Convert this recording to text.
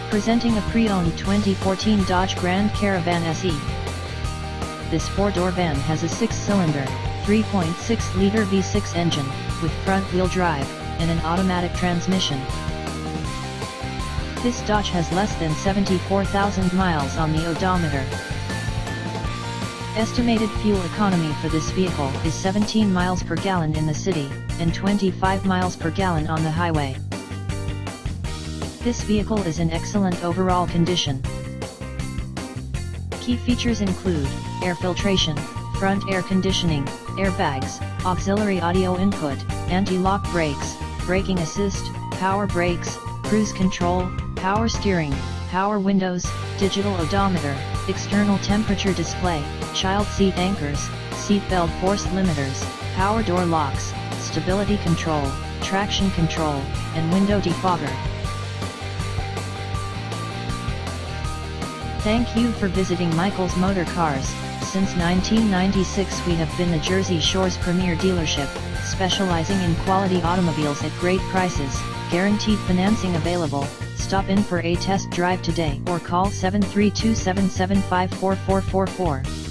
Presenting a pre-owned 2014 Dodge Grand Caravan SE. This four-door van has a 6-cylinder, 3.6-liter V6 engine, with front-wheel drive, and an automatic transmission. This Dodge has less than 74,000 miles on the odometer. Estimated fuel economy for this vehicle is 17 miles per gallon in the city, and 25 miles per gallon on the highway. This vehicle is in excellent overall condition. Key features include air filtration, front air conditioning, airbags, auxiliary audio input, anti-lock brakes, braking assist, power brakes, cruise control, power steering, power windows, digital odometer, external temperature display, child seat anchors, seat belt force limiters, power door locks, stability control, traction control, and window defogger. Thank you for visiting Michael's Motorcars. Since 1996 we have been the Jersey Shore's premier dealership, specializing in quality automobiles at great prices, guaranteed financing available. Stop in for a test drive today or call 732-775-4444.